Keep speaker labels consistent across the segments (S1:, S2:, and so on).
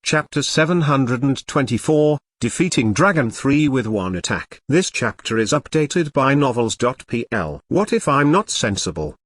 S1: Chapter 724, Defeating Dragon 3 with One Attack. This chapter is updated by novels.pl. What if I'm not sensible?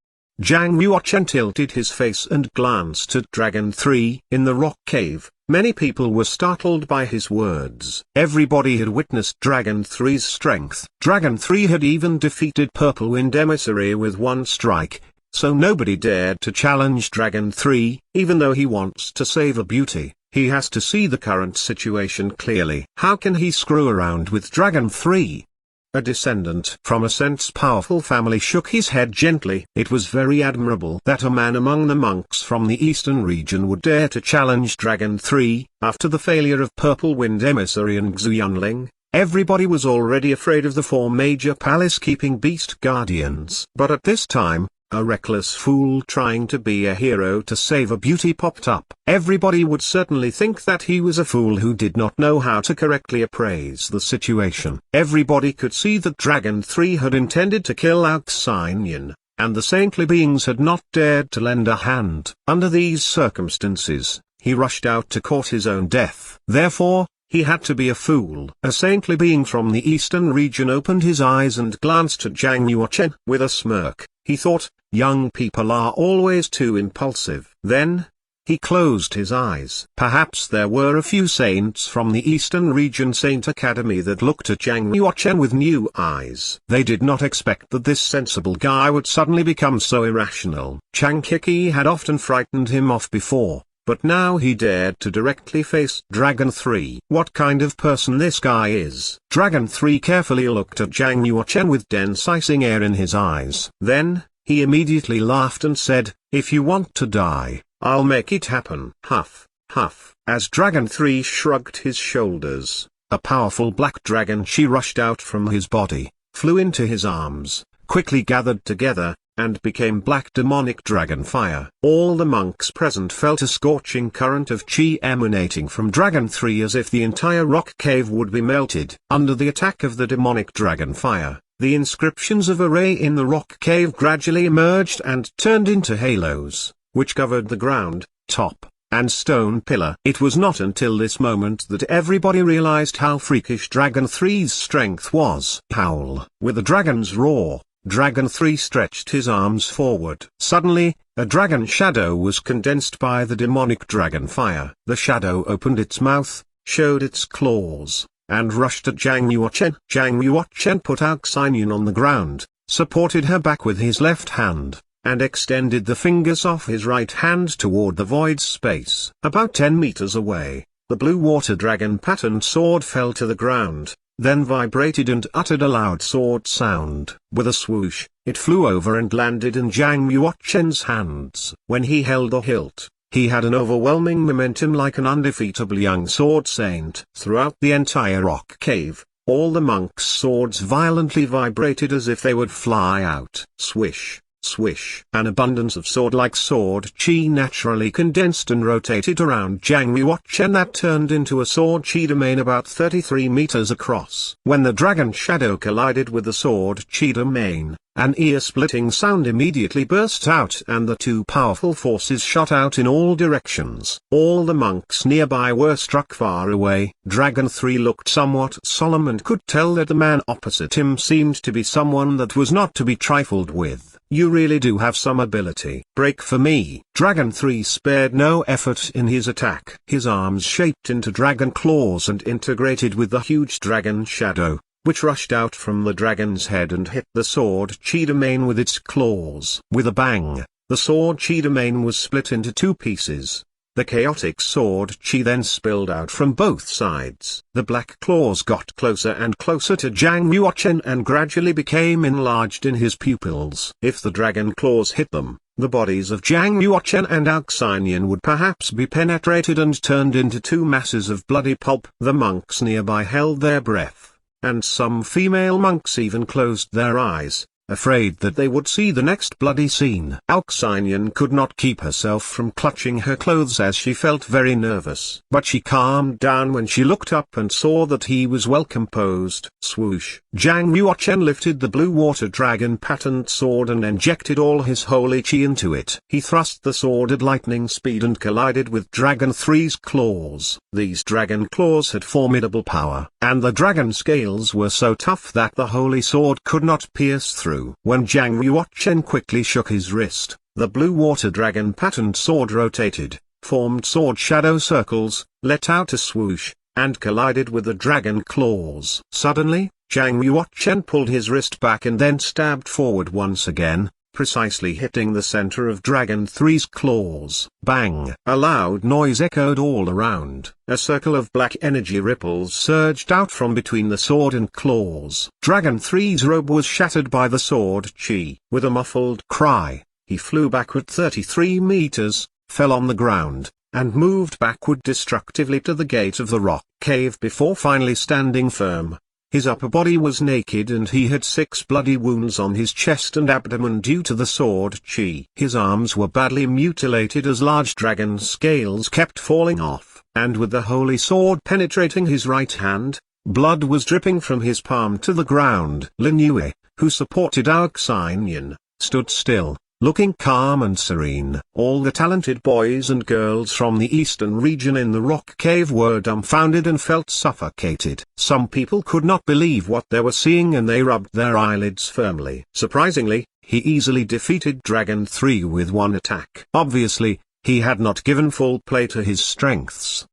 S1: Zhang Yuochen tilted his face and glanced at Dragon 3 in the rock cave. Many people were startled by his words. Everybody had witnessed Dragon 3's strength. Dragon 3 had even defeated Purple Wind Emissary with one strike, so nobody dared to challenge Dragon 3, even though he wants to save a beauty. He has to see the current situation clearly. How can he screw around with Dragon 3? A descendant from a sense-powerful family shook his head gently. It was very admirable that a man among the monks from the eastern region would dare to challenge Dragon 3. After the failure of Purple Wind Emissary and Xu Yunling, everybody was already afraid of the four major palace-keeping beast guardians. But at this time, a reckless fool trying to be a hero to save a beauty popped up. Everybody would certainly think that he was a fool who did not know how to correctly appraise the situation. Everybody could see that Dragon 3 had intended to kill Alxinian, and the saintly beings had not dared to lend a hand. Under these circumstances, he rushed out to court his own death. Therefore, he had to be a fool. A saintly being from the eastern region opened his eyes and glanced at Zhang Yuochen with a smirk. He thought, young people are always too impulsive. Then, he closed his eyes. Perhaps there were a few saints from the Eastern Region Saint Academy that looked at Zhang Yuochen with new eyes. They did not expect that this sensible guy would suddenly become so irrational. Chang Kiki had often frightened him off before, but now he dared to directly face Dragon 3. What kind of person this guy is? Dragon 3 carefully looked at Zhang Yuochen with dense-icing air in his eyes. Then, he immediately laughed and said, "If you want to die, I'll make it happen." Huff, huff. As Dragon 3 shrugged his shoulders, a powerful black dragon chi rushed out from his body, flew into his arms, quickly gathered together, and became black demonic dragon fire. All the monks present felt a scorching current of chi emanating from Dragon 3 as if the entire rock cave would be melted. Under the attack of the demonic dragon fire, the inscriptions of a ray in the rock cave gradually emerged and turned into halos, which covered the ground, top, and stone pillar. It was not until this moment that everybody realized how freakish Dragon 3's strength was. Howl. With a dragon's roar, Dragon 3 stretched his arms forward. Suddenly, a dragon shadow was condensed by the demonic dragon fire. The shadow opened its mouth, showed its claws, and rushed at Zhang Yuochen. Zhang Yuochen put Alxinian on the ground, supported her back with his left hand, and extended the fingers of his right hand toward the void space. About 10 meters away, the blue water dragon patterned sword fell to the ground, then vibrated and uttered a loud sword sound. With a swoosh, it flew over and landed in Zhang Yuochen's hands. When he held the hilt, he had an overwhelming momentum like an undefeatable young sword saint. Throughout the entire rock cave, all the monks' swords violently vibrated as if they would fly out. Swish, swish. An abundance of sword-like sword chi naturally condensed and rotated around Zhang Yuochen that turned into a sword chi domain about 33 meters across. When the dragon shadow collided with the sword chi domain, an ear-splitting sound immediately burst out and the two powerful forces shot out in all directions. All the monks nearby were struck far away. Dragon 3 looked somewhat solemn and could tell that the man opposite him seemed to be someone that was not to be trifled with. "You really do have some ability. Break for me." Dragon 3 spared no effort in his attack. His arms shaped into dragon claws and integrated with the huge dragon shadow, which rushed out from the dragon's head and hit the sword chi domain with its claws. With a bang, the sword chi domain was split into two pieces. The chaotic sword chi then spilled out from both sides. The black claws got closer and closer to Zhang Yuochen and gradually became enlarged in his pupils. If the dragon claws hit them, the bodies of Zhang Yuochen and Alxinian would perhaps be penetrated and turned into two masses of bloody pulp. The monks nearby held their breath, and some female monks even closed their eyes, afraid that they would see the next bloody scene. Alcyone could not keep herself from clutching her clothes as she felt very nervous. But she calmed down when she looked up and saw that he was well composed. Swoosh! Zhang Yuochen lifted the blue water dragon patterned sword and injected all his holy chi into it. He thrust the sword at lightning speed and collided with Dragon 3's claws. These dragon claws had formidable power, and the dragon scales were so tough that the holy sword could not pierce through. When Zhang Yuochen quickly shook his wrist, the blue water dragon patterned sword rotated, formed sword shadow circles, let out a swoosh, and collided with the dragon claws. Suddenly, Zhang Yuochen pulled his wrist back and then stabbed forward once again, precisely hitting the center of Dragon 3's claws. Bang! A loud noise echoed all around. A circle of black energy ripples surged out from between the sword and claws. Dragon 3's robe was shattered by the sword chi. With a muffled cry, he flew backward 33 meters, fell on the ground, and moved backward destructively to the gate of the rock cave before finally standing firm. His upper body was naked and he had 6 bloody wounds on his chest and abdomen due to the sword chi. His arms were badly mutilated as large dragon scales kept falling off, and with the holy sword penetrating his right hand, blood was dripping from his palm to the ground. Lin Yue, who supported Alcyone, stood still, looking calm and serene. All the talented boys and girls from the eastern region in the rock cave were dumbfounded and felt suffocated. Some people could not believe what they were seeing and they rubbed their eyelids firmly. Surprisingly, he easily defeated Dragon 3 with one attack. Obviously, he had not given full play to his strengths.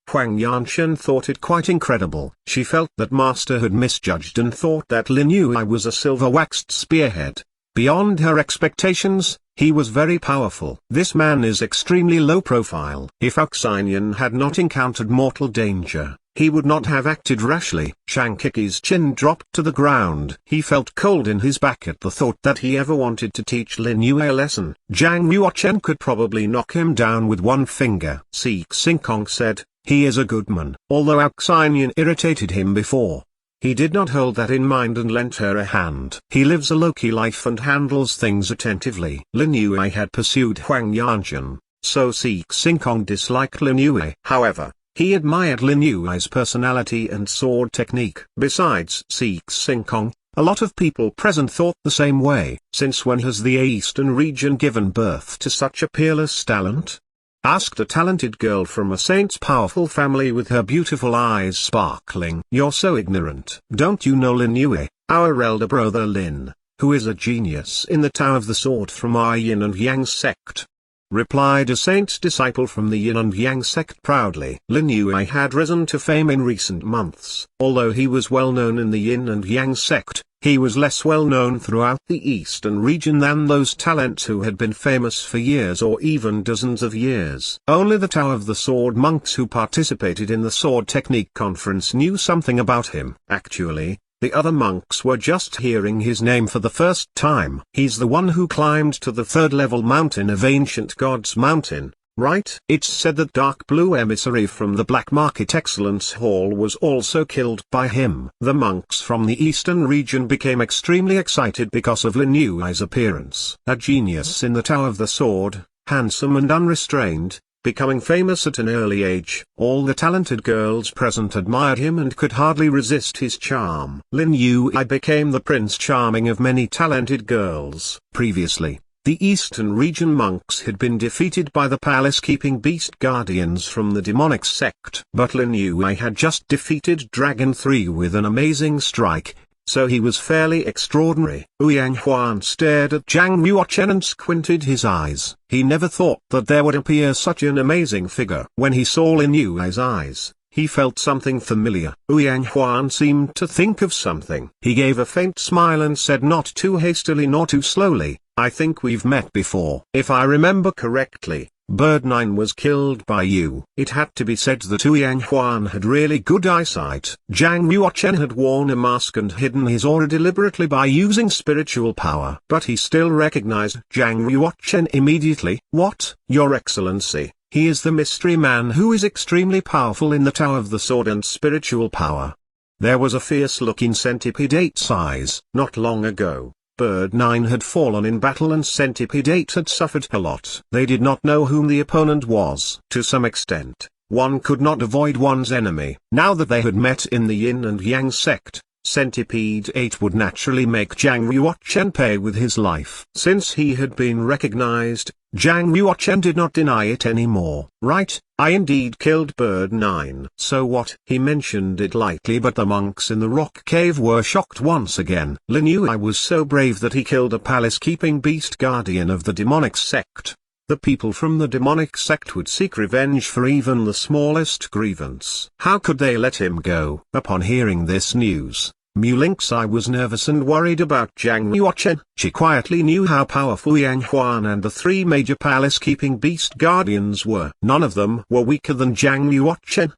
S1: Huang Yanshan thought it quite incredible. She felt that Master had misjudged and thought that Lin Yue was a silver-waxed spearhead. Beyond her expectations, he was very powerful. This man is extremely low profile. If Alcyone had not encountered mortal danger, he would not have acted rashly. Shankiki's chin dropped to the ground. He felt cold in his back at the thought that he ever wanted to teach Lin Yue a lesson. Zhang Yuochen could probably knock him down with one finger. Si Xinkong said, "He is a good man." Although Alcyone irritated him before, he did not hold that in mind and lent her a hand. He lives a low-key life and handles things attentively. Lin Yue had pursued Huang Yanshan, so Si Xinkong disliked Lin Yue. However, he admired Lin Yue's personality and sword technique. Besides Si Xinkong, a lot of people present thought the same way. Since when has the eastern region given birth to such a peerless talent? Asked a talented girl from a saint's powerful family with her beautiful eyes sparkling. "You're so ignorant. Don't you know Lin Yue, our elder brother Lin, who is a genius in the Tao of the Sword from our Yin and Yang sect?" replied a saint's disciple from the Yin and Yang sect proudly. Lin Yue had risen to fame in recent months. Although he was well known in the Yin and Yang sect, he was less well known throughout the eastern region than those talents who had been famous for years or even dozens of years. Only the Tao of the Sword monks who participated in the Sword Technique Conference knew something about him. Actually, the other monks were just hearing his name for the first time. He's the one who climbed to the 3rd-level mountain of Ancient Gods Mountain, right? It's said that Dark Blue Emissary from the Black Market Excellence Hall was also killed by him. The monks from the eastern region became extremely excited because of Lin Yue's appearance. A genius in the Tao of the Sword, handsome and unrestrained, becoming famous at an early age. All the talented girls present admired him and could hardly resist his charm. Lin Yue became the Prince Charming of many talented girls. Previously, the Eastern region monks had been defeated by the palace-keeping beast guardians from the demonic sect. But Lin Yue had just defeated Dragon 3 with an amazing strike, so he was fairly extraordinary. Ouyang Huan stared at Zhang Yuochen and squinted his eyes. He never thought that there would appear such an amazing figure. When he saw Lin Yue's eyes, he felt something familiar. Ouyang Huan seemed to think of something. He gave a faint smile and said not too hastily nor too slowly, "I think we've met before. If I remember correctly, Bird 9 was killed by you." It had to be said that Ouyang Huan had really good eyesight. Zhang Yuochen had worn a mask and hidden his aura deliberately by using spiritual power. But he still recognized Zhang Yuochen immediately. "What, Your Excellency? He is the mystery man who is extremely powerful in the Tao of the Sword and spiritual power." There was a fierce look in Centipede 8's eyes. Not long ago, Bird 9 had fallen in battle and Centipede 8 had suffered a lot. They did not know whom the opponent was. To some extent, one could not avoid one's enemy. Now that they had met in the Yin and Yang sect, Centipede 8 would naturally make Zhang Yuochen pay with his life. Since he had been recognized, Zhang Yuochen did not deny it anymore. Right, I indeed killed Bird 9. So what? He mentioned it lightly, but the monks in the rock cave were shocked once again. Lin Yue was so brave that he killed a palace-keeping beast guardian of the demonic sect. The people from the demonic sect would seek revenge for even the smallest grievance. How could they let him go? Upon hearing this news, Mu Lingxi was nervous and worried about Zhang Yuochen. She quietly knew how powerful Yang Huan and the three major palace-keeping beast guardians were. None of them were weaker than Zhang Yuochen.